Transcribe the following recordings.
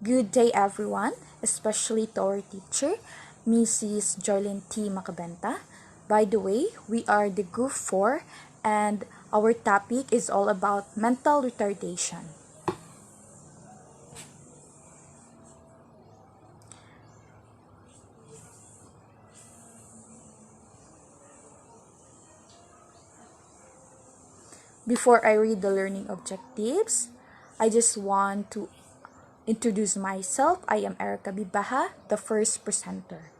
Good day everyone, especially to our teacher, Mrs. Jolene T. Macabenta. By the way, we are the group 4 and our topic is all about mental retardation. Before I read the learning objectives, I just want to introduce myself. I am Erica Bibaha, the first presenter.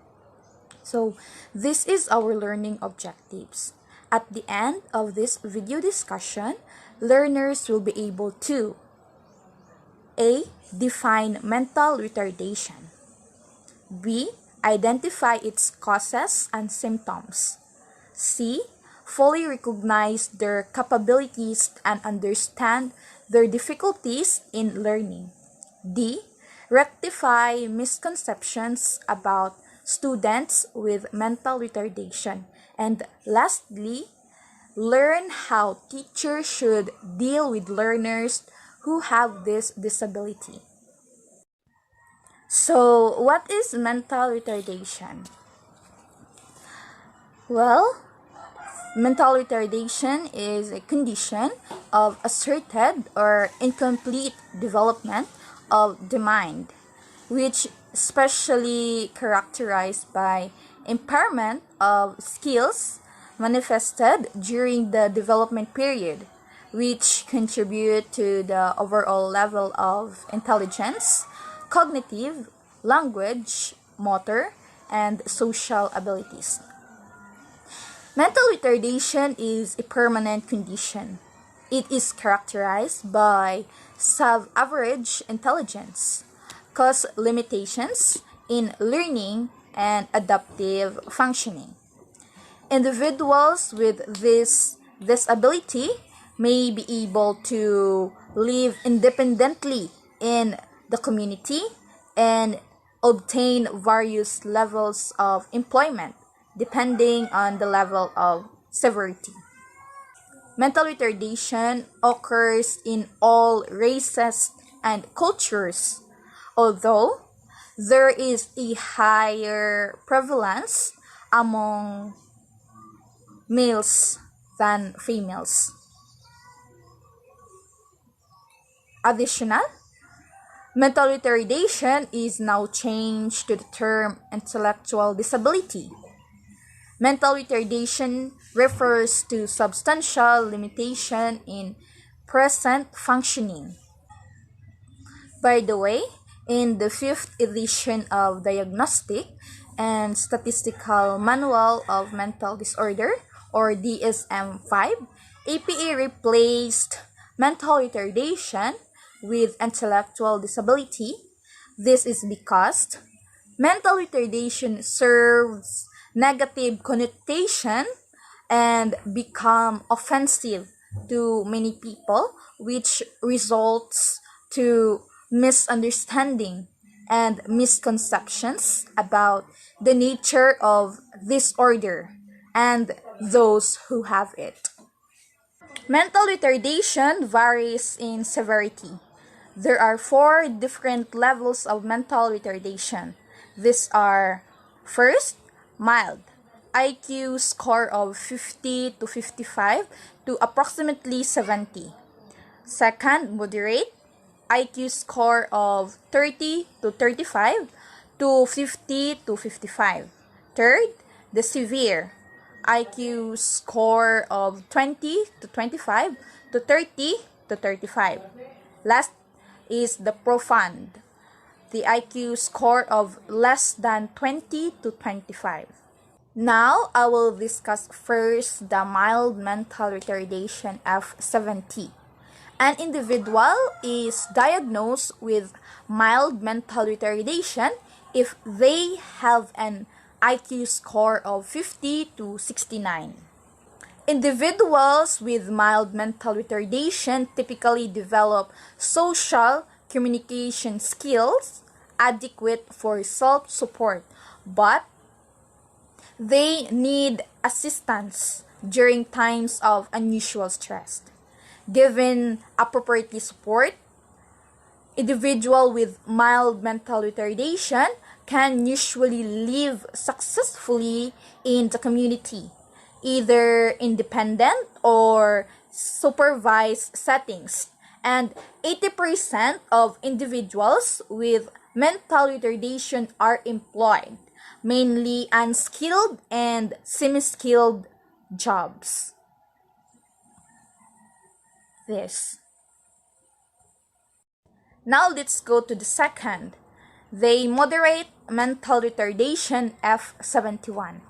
So, this is our learning objectives. At the end of this video discussion, learners will be able to A. Define mental retardation. B. Identify its causes and symptoms. C. Fully recognize their capabilities and understand their difficulties in learning. D. Rectify misconceptions about students with mental retardation. And lastly, learn how teachers should deal with learners who have this disability. So, what is mental retardation? Well, mental retardation is a condition of asserted or incomplete development of the mind, which especially characterized by impairment of skills manifested during the development period, which contribute to the overall level of intelligence, cognitive, language, motor, and social abilities. Mental retardation is a permanent condition. It is characterized by sub-average intelligence, cause limitations in learning and adaptive functioning. Individuals with this disability may be able to live independently in the community and obtain various levels of employment depending on the level of severity. Mental retardation occurs in all races and cultures, although there is a higher prevalence among males than females. Additional, mental retardation is now changed to the term intellectual disability. Mental retardation refers to substantial limitation in present functioning. By the way, in the 5th edition of Diagnostic and Statistical Manual of Mental Disorder, or DSM-5, APA replaced mental retardation with intellectual disability. This is because mental retardation serves negative connotation and become offensive to many people, which results to misunderstanding and misconceptions about the nature of disorder and those who have it. Mental retardation varies in severity. There are 4 different levels of mental retardation. These are: first, mild, IQ score of 50 to 55 to approximately 70. Second, moderate, IQ score of 30 to 35 to 50 to 55. Third, the severe, IQ score of 20 to 25 to 30 to 35. Last is the profound, the IQ score of less than 20 to 25. Now, I will discuss first the mild mental retardation F70. An individual is diagnosed with mild mental retardation if they have an IQ score of 50 to 69. Individuals with mild mental retardation typically develop social communication skills adequate for self-support, but they need assistance during times of unusual stress. Given appropriate support, individual with mild mental retardation can usually live successfully in the community, either independent or supervised settings. And 80% of individuals with mental retardation are employed, mainly unskilled and semi-skilled jobs. This. Now let's go to the second. The moderate mental retardation F71.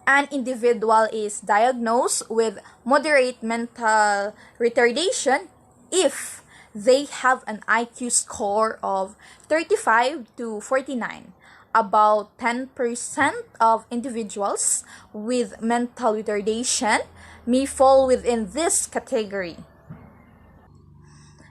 An individual is diagnosed with moderate mental retardation if they have an IQ score of 35 to 49. About 10% of individuals with mental retardation may fall within this category.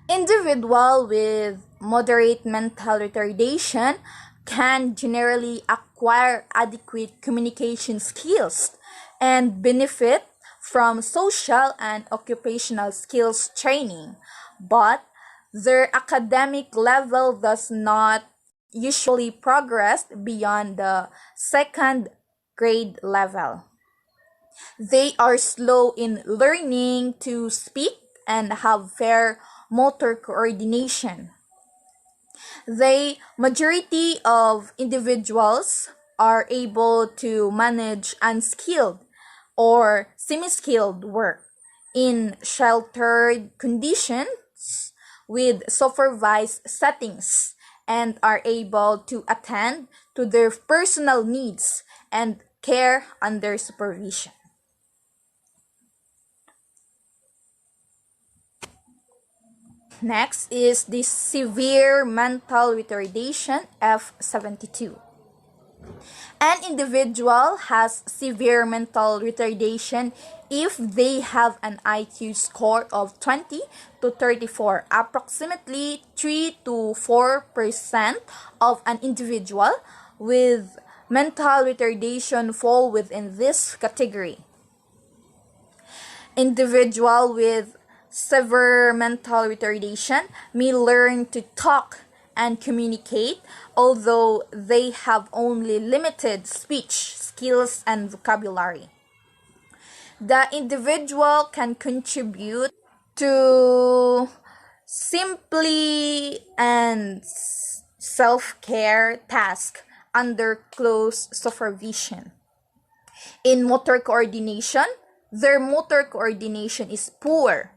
Individuals with moderate mental retardation can generally acquire adequate communication skills and benefit from social and occupational skills training, but their academic level does not usually progress beyond the second grade level. They are slow in learning to speak and have fair motor coordination. The majority of individuals are able to manage unskilled or semi-skilled work in sheltered conditions with supervised settings and are able to attend to their personal needs and care under supervision. Next is the severe mental retardation F72. An individual has severe mental retardation if they have an IQ score of 20 to 34. Approximately 3 to 4% of an individual with mental retardation fall within this category. Individual with severe mental retardation may learn to talk and communicate, although they have only limited speech skills and vocabulary. The individual can contribute to simply and self-care tasks under close supervision. In motor coordination, their motor coordination is poor.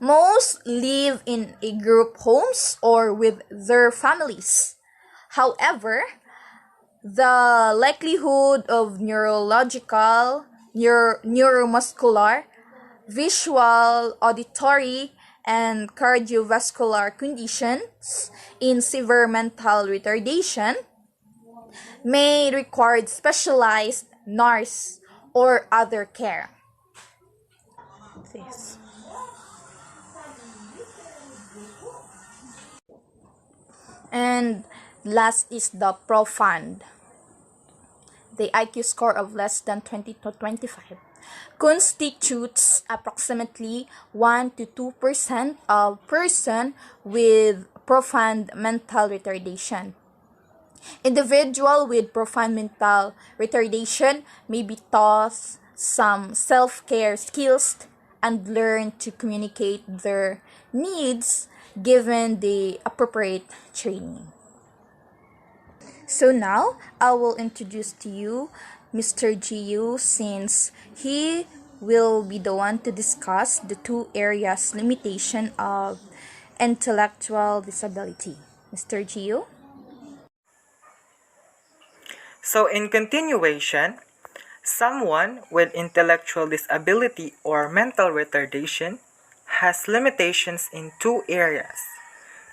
Most live in a group homes or with their families. However, the likelihood of neurological, neuromuscular, visual, auditory, and cardiovascular conditions in severe mental retardation may require specialized nurse or other care. This. And last is the profound. The IQ score of less than 20 to 25 constitutes approximately 1 to 2% of person with profound mental retardation. Individual with profound mental retardation may be taught some self-care skills and learn to communicate their needs given the appropriate training. So now, I will introduce to you Mr. Gio, since he will be the one to discuss the two areas limitation of intellectual disability. Mr. Gio? So in continuation, someone with intellectual disability or mental retardation has limitations in two areas.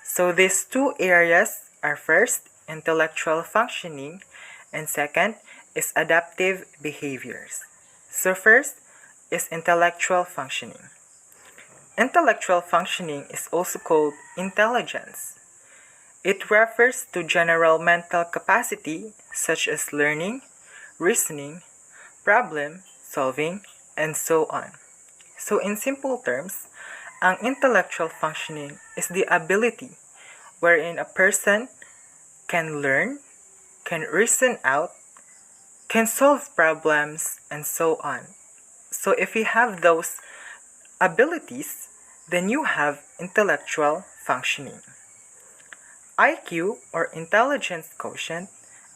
So these two areas are first, intellectual functioning, and second is adaptive behaviors. So first is intellectual functioning. Intellectual functioning is also called intelligence. It refers to general mental capacity such as learning, reasoning, problem solving, and so on. So in simple terms, Ang intellectual functioning is the ability wherein a person can learn, can reason out, can solve problems, and so on. So if you have those abilities, then you have intellectual functioning. IQ, or intelligence quotient,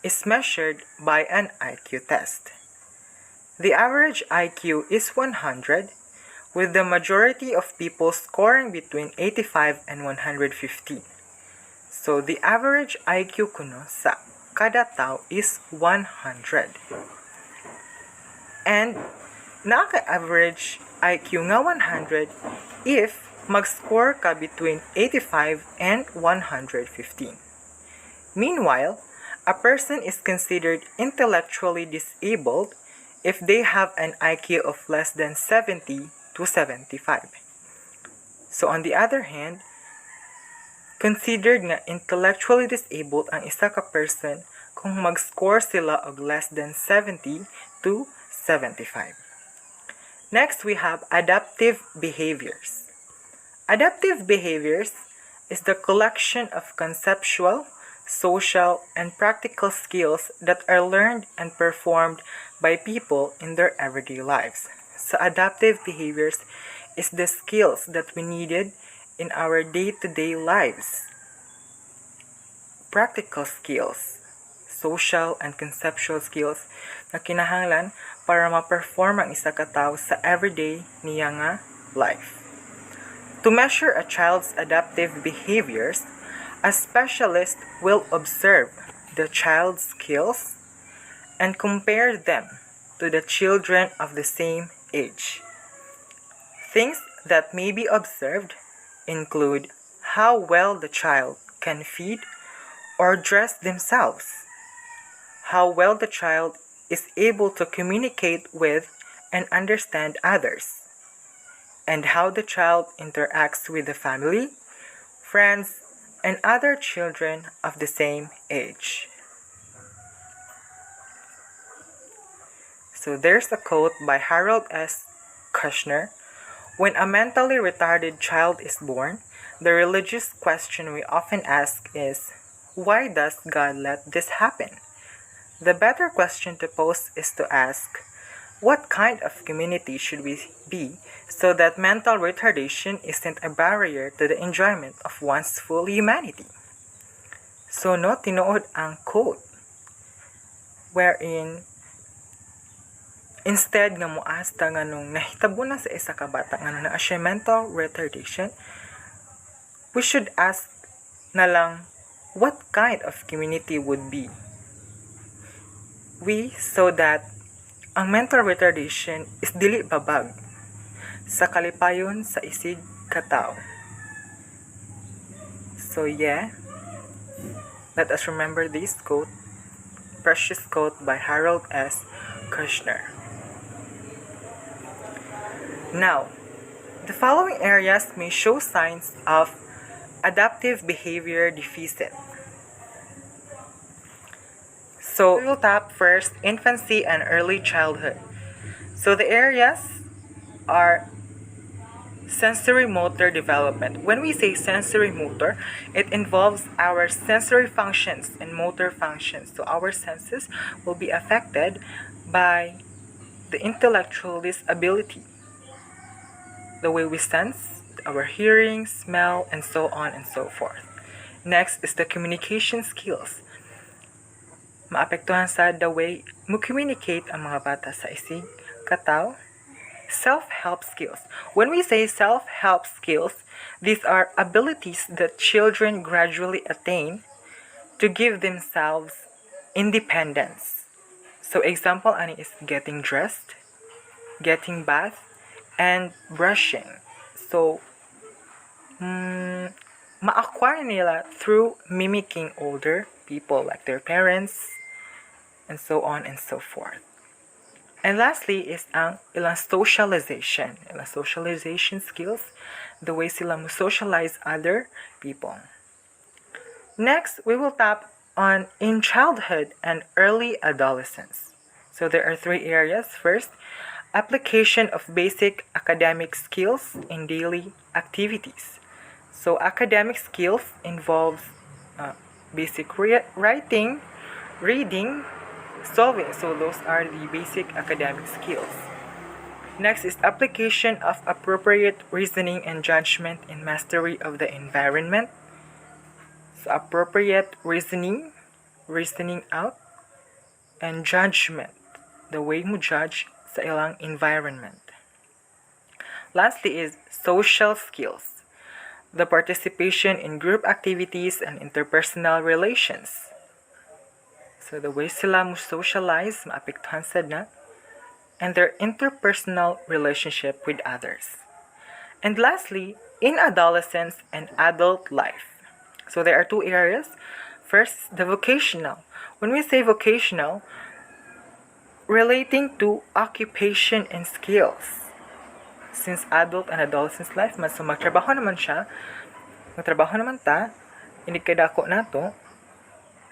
is measured by an IQ test. The average IQ is 100, with the majority of people scoring between 85 and 150. So the average IQ kuno sa kada tao is 100. And naka-average IQ nga 100 if mag-score ka between 85 and 115. Meanwhile, a person is considered intellectually disabled if they have an IQ of less than 70 to 75. So on the other hand, considered nga intellectually disabled ang isa ka person kung mag-score sila og less than 70 to 75. Next, we have adaptive behaviors. Adaptive behaviors is the collection of conceptual, social, and practical skills that are learned and performed by people in their everyday lives. So adaptive behaviors is the skills that we needed in our day-to-day lives. Practical skills, social and conceptual skills na kinahanglan para ma-perform ang isa ka tawo sa everyday niya nga life. To measure a child's adaptive behaviors, a specialist will observe the child's skills and compare them to the children of the same age. Things that may be observed include how well the child can feed or dress themselves, how well the child is able to communicate with and understand others, and how the child interacts with the family, friends, and other children of the same age. So there's a quote by Harold S. Kushner. When a mentally retarded child is born, the religious question we often ask is, why does God let this happen? The better question to pose is to ask, what kind of community should we be so that mental retardation isn't a barrier to the enjoyment of one's full humanity? So no, tinuod ang quote wherein instead nga moasta nga nung nahitabo na sa isa ka bata nga na siya mental retardation, we should ask na lang what kind of community would be we so that ang mental retardation is dili babag sa kalipayon sa isig katao. So yeah, let us remember this quote, precious quote by Harold S. Kushner. Now, the following areas may show signs of adaptive behavior deficit. So we will tap first infancy and early childhood. So the areas are sensory motor development. When we say sensory motor, it involves our sensory functions and motor functions. So our senses will be affected by the intellectual disability. The way we sense, our hearing, smell, and so on and so forth. Next is the communication skills. Maapektuhan sa the way mo communicate ang mga bata sa isig katao. Self-help skills. When we say self-help skills, these are abilities that children gradually attain to give themselves independence. So example ani is getting dressed, getting bath, and brushing. So ma-acquire nila through mimicking older people like their parents, and so on and so forth. And lastly is ang ilang socialization. Ilang socialization skills, the way sila mo socialize other people. Next, we will tap on in childhood and early adolescence. So there are three areas. First, application of basic academic skills in daily activities. So academic skills involves basic writing, reading, solving. So those are the basic academic skills. Next is application of appropriate reasoning and judgment in mastery of the environment. So appropriate reasoning, reasoning out, and judgment, the way mo judge sa ilang environment. Lastly is social skills, the participation in group activities and interpersonal relations. So the way sila mo socialize, maapektuhan sad na, and their interpersonal relationship with others. And lastly, in adolescence and adult life. So there are two areas. First, the vocational. When we say vocational, relating to occupation and skills. Since adult and adolescence life man, so magtrabaho naman ta, hindi kadako nato.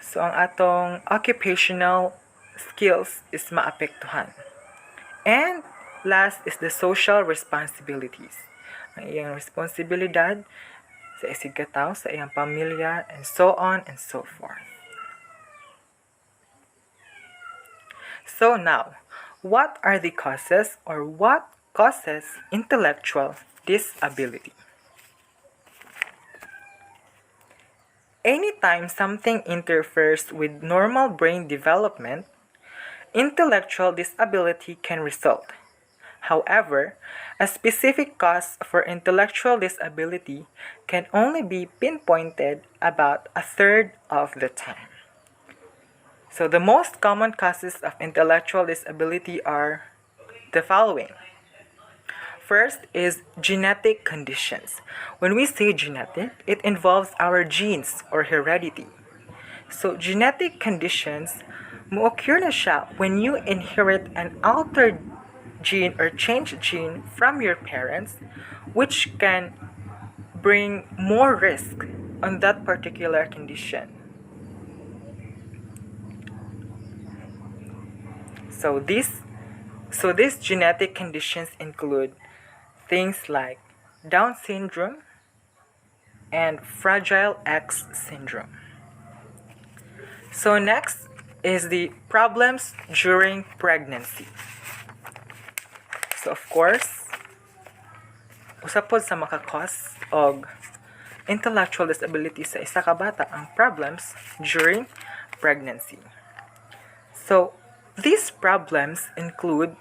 So ang atong occupational skills is maapektuhan. And last is the social responsibilities. Ang iyang responsibilidad sa isig katawo, sa iyang pamilya, and so on and so forth. So now, what are the causes or what causes intellectual disability? Anytime something interferes with normal brain development, intellectual disability can result. However, a specific cause for intellectual disability can only be pinpointed about a third of the time. So the most common causes of intellectual disability are the following. First is genetic conditions. When we say genetic, it involves our genes or heredity. So genetic conditions mo occur na siya when you inherit an altered gene or changed gene from your parents, which can bring more risk on that particular condition. So these genetic conditions include things like Down syndrome and Fragile X syndrome. So next is the problems during pregnancy. So of course, usap pod sa makakos og intellectual disability sa isa ka bata ang problems during pregnancy. So these problems include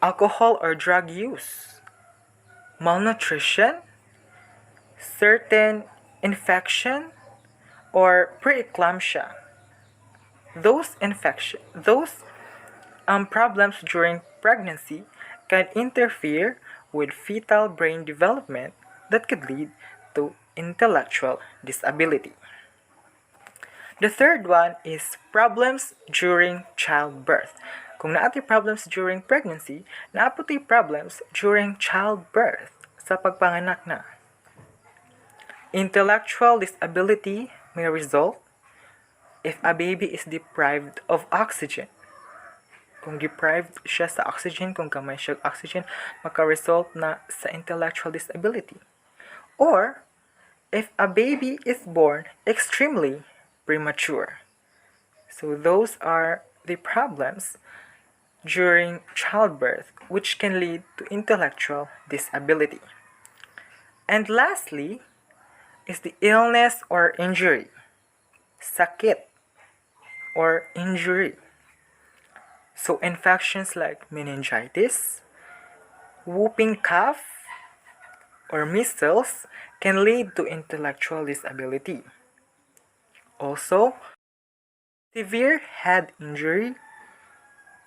alcohol or drug use, malnutrition, certain infection, or preeclampsia. Those problems during pregnancy can interfere with fetal brain development that could lead to intellectual disability. The third one is problems during childbirth. Kung naati problems during pregnancy, naapoti problems during childbirth sa pagpanganak na. Intellectual disability may result if a baby is deprived of oxygen. Kung deprived siya sa oxygen, kung kamay siya oxygen, maka-result na sa intellectual disability. Or, if a baby is born extremely premature. So those are the problems during childbirth which can lead to intellectual disability. And lastly is the illness or injury. Sakit or injury. So infections like meningitis, whooping cough, or measles can lead to intellectual disability. Also, severe head injury,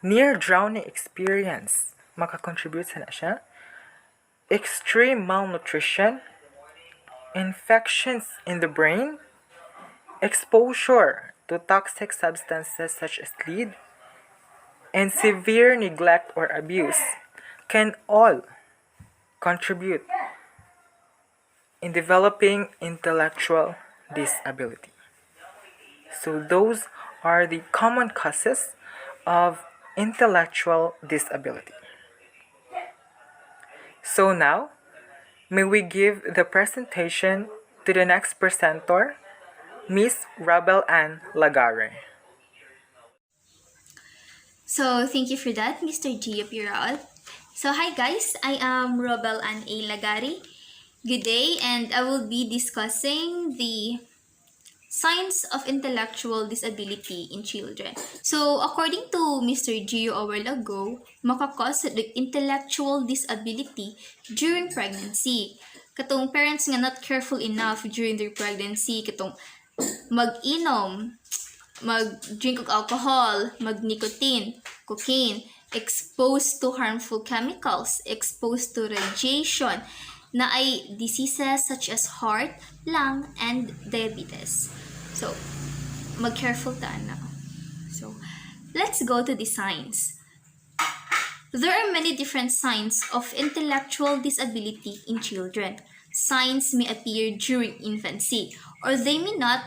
near drowning experience, makakontribute sa na siya. Extreme malnutrition, infections in the brain, exposure to toxic substances such as lead, and severe neglect or abuse can all contribute in developing intellectual disability. So those are the common causes of intellectual disability. So now, may we give the presentation to the next presenter, Miss Rabel Ann Lagare. So, thank you for that, Mr. Gio Piraot. So, hi guys, I am Robel Ann A. Lagari. Good day, and I will be discussing the signs of intellectual disability in children. So, according to Mr. Gio a while ago, makakos the intellectual disability during pregnancy. Katong parents nga not careful enough during their pregnancy, katong mag-inom, mag-drink of alcohol, mag-nicotine, cocaine, exposed to harmful chemicals, exposed to radiation, na ay diseases such as heart, lung, and diabetes. So, mag-careful ta na. So, let's go to the signs. There are many different signs of intellectual disability in children. Signs may appear during infancy, or they may not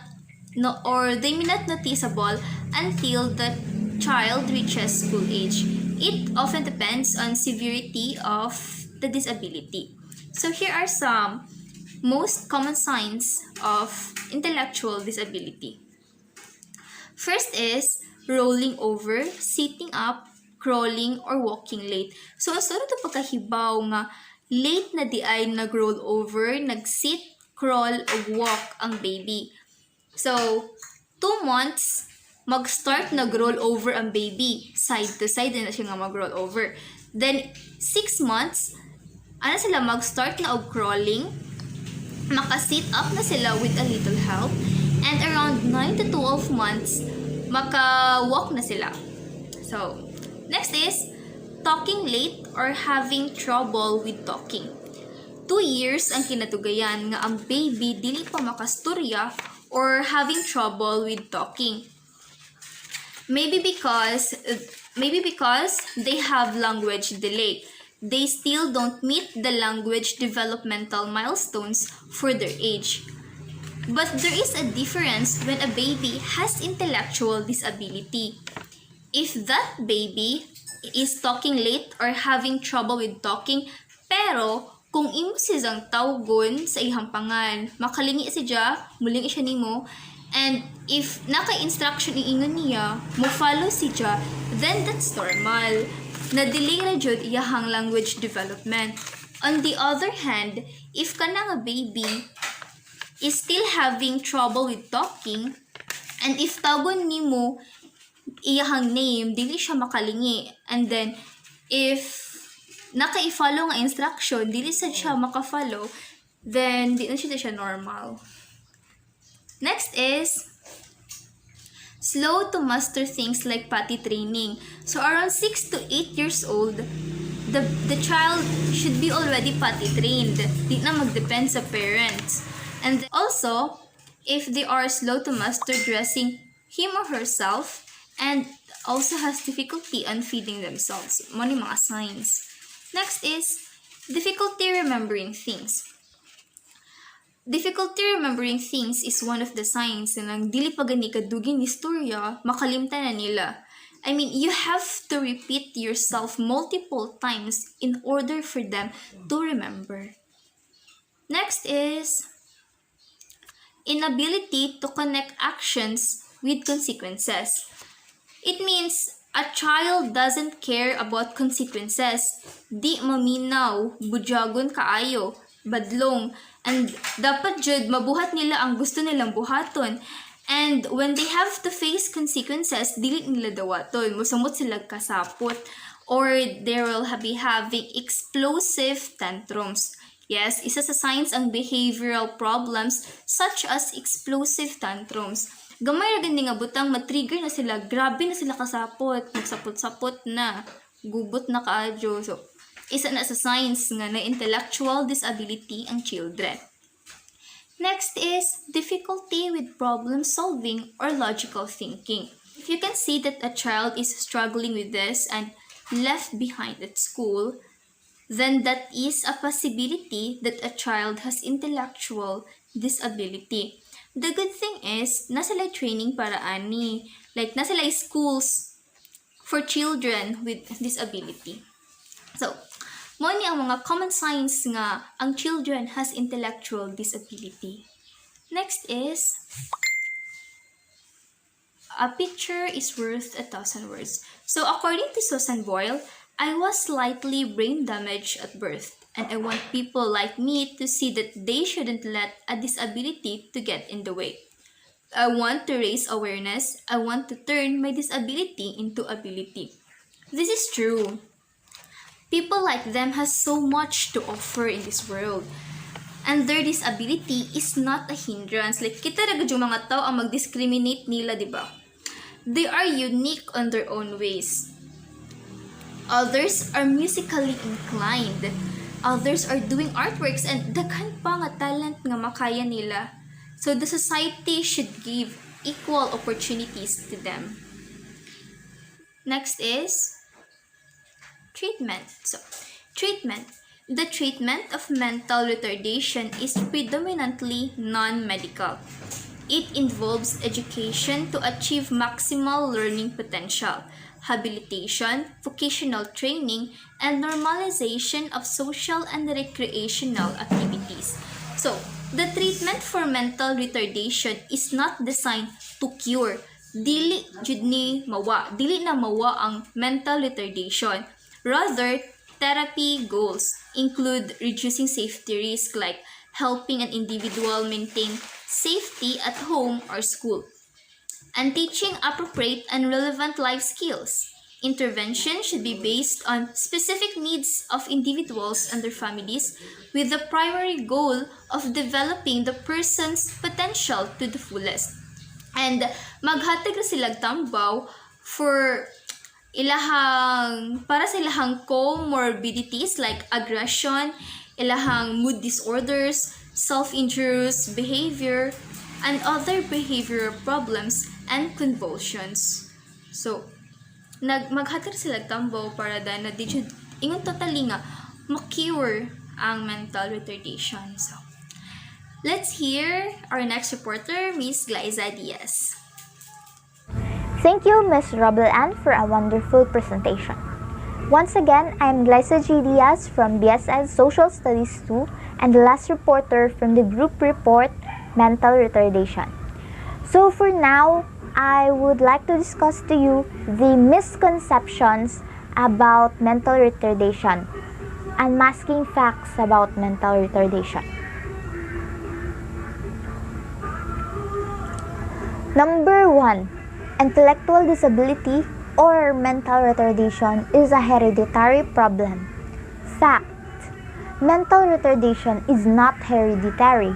noticeable until the child reaches school age. It often depends on severity of the disability. So here are some most common signs of intellectual disability. First is rolling over, sitting up, crawling, or walking late. So, as to pagkahibaw nga late na di ay nag-roll over, nag-sit, crawl, o walk ang baby. So, 2 months, mag-start nag-roll over ang baby. Side to side na siya nga mag-roll over. Then, 6 months, sila mag-start na og crawling, maka-sit up na sila with a little help, and around 9 to 12 months, maka-walk na sila. So, next is talking late or having trouble with talking. 2 years ang kinatugayan nga ang baby dili pa makasturya or having trouble with talking. Maybe because they have language delay. They still don't meet the language developmental milestones for their age. But there is a difference when a baby has intellectual disability. If that baby is talking late or having trouble with talking, pero kung imo siyang tawgon sa ihang pangan, makalingi siya, muling siya nimo, and if naka-instruction iingon niya, mo follow siya, then that's normal. Na-delay na jud iyahang language development. On the other hand, if ka nga baby is still having trouble with talking, and if tawgon nimo iyahang name, dili siya makalingi, and then if naka-i-follow nga instruction, dili sad siya maka-follow, then di na siya normal. Next is slow to master things like potty training. So around 6 to 8 years old, the child should be already potty trained. Di na mag-depend sa parents. And also, if they are slow to master dressing him or herself, and also has difficulty on feeding themselves. Mo ni mga signs. Next is difficulty remembering things. Difficulty remembering things is one of the signs na nang dili pa gani kadugin ni istorya, makalimtan na nila. I mean, you have to repeat yourself multiple times in order for them to remember. Next is inability to connect actions with consequences. It means a child doesn't care about consequences. Di maminaw, budyagon kaayo, badlong, and dapat jud mabuhat nila ang gusto nilang buhaton. And when they have to face consequences, dili nila dawaton. Musamot sila kasapot. Or they will be having explosive tantrums. Yes, isa sa signs ang behavioral problems such as explosive tantrums. Gamay ra gani nga butang matrigger na sila, grabe na sila kasapot, magsapot-sapot na, gubot na kaadyo. So, isa na sa signs nga na intellectual disability ang children. Next is difficulty with problem solving or logical thinking. If you can see that a child is struggling with this and left behind at school, then that is a possibility that a child has intellectual disability. The good thing is, nasa like training para ani, like nasa like schools for children with disability. So, Mo ni ang mga common signs nga ang children has intellectual disability. Next is, a picture is worth 1,000 words. So according to Susan Boyle, I was slightly brain damaged at birth, and I want people like me to see that they shouldn't let a disability to get in the way. I want to raise awareness. I want to turn my disability into ability. This is true. People like them has so much to offer in this world. And their disability is not a hindrance. Like, kita na yung mga tao ang mag-discriminate nila, di ba? They are unique on their own ways. Others are musically inclined. Others are doing artworks and daghan pa nga talent nga makaya nila. So the society should give equal opportunities to them. Next is treatment. So, treatment. The treatment of mental retardation is predominantly non-medical. It involves education to achieve maximal learning potential, habilitation, vocational training, and normalization of social and recreational activities. So, the treatment for mental retardation is not designed to cure. Dili na mawa ang mental retardation. Rather, therapy goals include reducing safety risk like helping an individual maintain safety at home or school, and teaching appropriate and relevant life skills. Intervention should be based on specific needs of individuals and their families with the primary goal of developing the person's potential to the fullest. And maghatag na silang tambaw para sa ilahang comorbidities like aggression, ilahang mood disorders, self-injurious behavior, and other behavioral problems and convulsions. So, maghatag sila tambaw para na ingon totally nga ma-cure ang mental retardation. So, let's hear our next reporter, Miss Glyza Diaz. Thank you, Ms. Robel-Ann, for a wonderful presentation. Once again, I am Glyza G. Diaz from BSN Social Studies 2 and the last reporter from the group report, Mental Retardation. So for now, I would like to discuss to you the misconceptions about mental retardation, unmasking facts about mental retardation. Number 1, intellectual disability or mental retardation is a hereditary problem. Fact: mental retardation is not hereditary.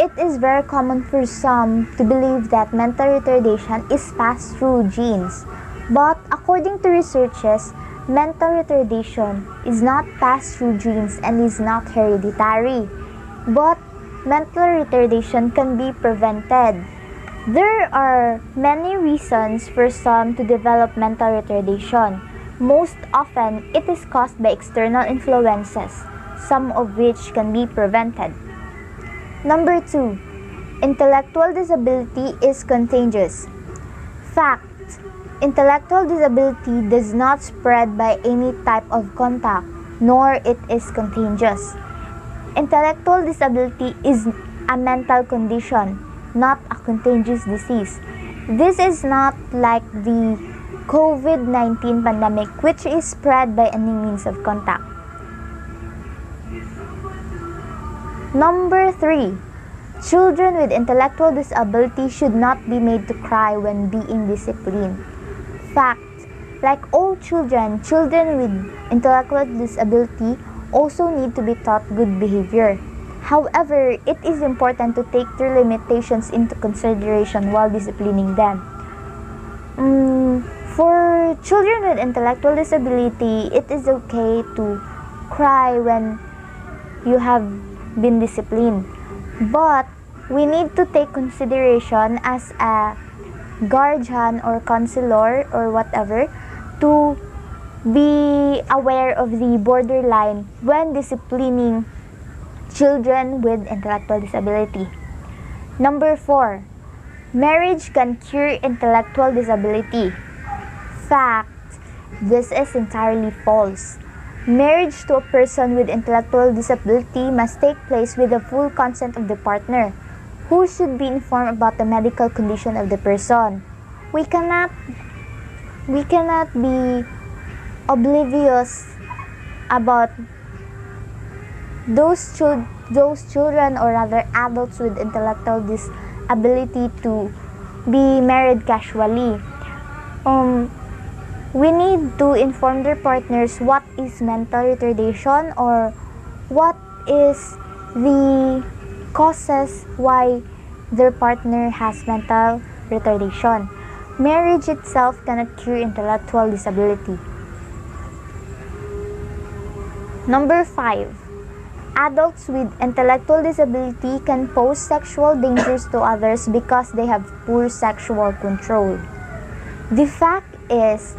It is very common for some to believe that mental retardation is passed through genes. But according to researches, mental retardation is not passed through genes and is not hereditary. But mental retardation can be prevented. There are many reasons for some to develop mental retardation. Most often, it is caused by external influences, some of which can be prevented. Number 2, intellectual disability is contagious. Fact: intellectual disability does not spread by any type of contact, nor it is contagious. Intellectual disability is a mental condition, not a contagious disease. This is not like the COVID-19 pandemic, which is spread by any means of contact. Number 3, children with intellectual disability should not be made to cry when being disciplined. Fact: like all children, children with intellectual disability also need to be taught good behavior. However, it is important to take their limitations into consideration while disciplining them. For children with intellectual disability, it is okay to cry when you have been disciplined. But we need to take consideration as a guardian or counselor or whatever to be aware of the borderline when disciplining children with intellectual disability. Number 4, marriage can cure intellectual disability. Fact: this is entirely false. Marriage to a person with intellectual disability must take place with the full consent of the partner, who should be informed about the medical condition of the person. We cannot be oblivious about those children, or rather adults with intellectual disability, to be married casually. We need to inform their partners what is mental retardation, or what is the causes why their partner has mental retardation. Marriage itself cannot cure intellectual disability. Number 5. Adults with intellectual disability can pose sexual dangers to others because they have poor sexual control. The fact is,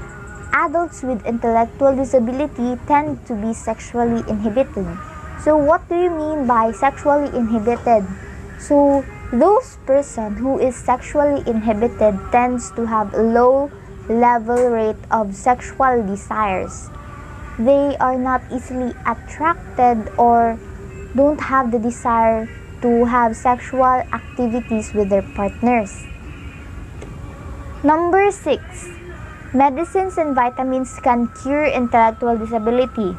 adults with intellectual disability tend to be sexually inhibited. So what do you mean by sexually inhibited? So those person who is sexually inhibited tends to have a low level rate of sexual desires. They are not easily attracted or don't have the desire to have sexual activities with their partners. Number 6. Medicines and vitamins can cure intellectual disability.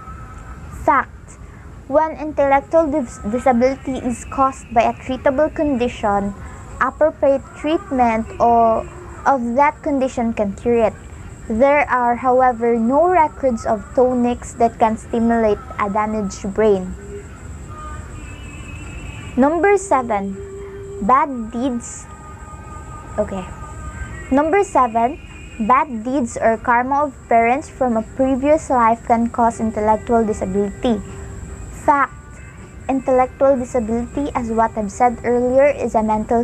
Fact: when intellectual disability is caused by a treatable condition, appropriate treatment of that condition can cure it. There are, however, no records of tonics that can stimulate a damaged brain. Number 7. Bad deeds. Number 7. Bad deeds or karma of parents from a previous life can cause intellectual disability. Fact: intellectual disability, as what I've said earlier, is a mental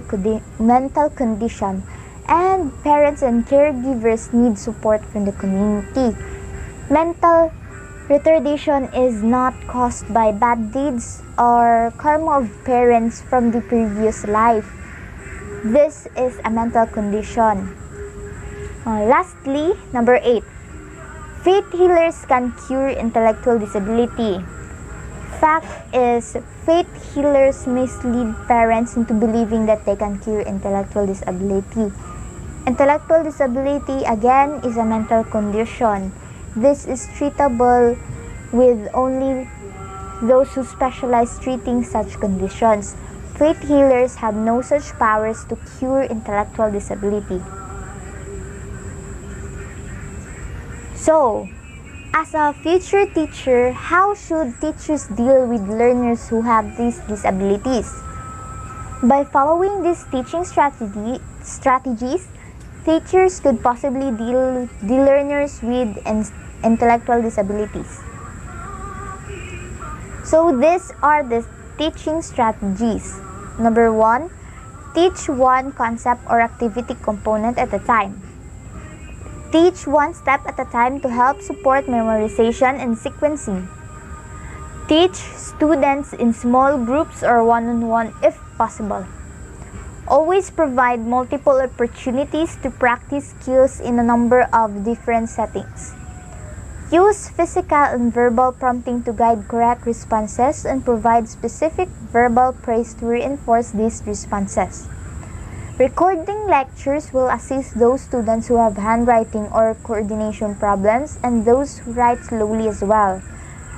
condition, and parents and caregivers need support from the community. Mental retardation is not caused by bad deeds or karma of parents from the previous life. This is a mental condition. Lastly, number 8. Faith healers can cure intellectual disability. Fact is, faith healers mislead parents into believing that they can cure intellectual disability. Intellectual disability, again, is a mental condition. This is treatable with only those who specialize treating such conditions. Faith healers have no such powers to cure intellectual disability. So, as a future teacher, how should teachers deal with learners who have these disabilities? By following these teaching strategies, teachers could possibly deal with the learners with intellectual disabilities. So these are the teaching strategies. Number 1, teach one concept or activity component at a time. Teach one step at a time to help support memorization and sequencing. Teach students in small groups or one-on-one if possible. Always provide multiple opportunities to practice skills in a number of different settings. Use physical and verbal prompting to guide correct responses and provide specific verbal praise to reinforce these responses. Recording lectures will assist those students who have handwriting or coordination problems and those who write slowly, as well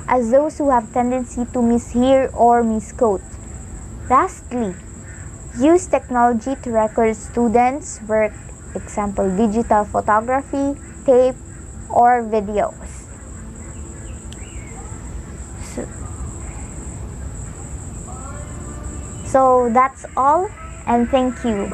as those who have tendency to mishear or misquote. Lastly, use technology to record students' work, example digital photography, tape, or videos. So that's all, and thank you.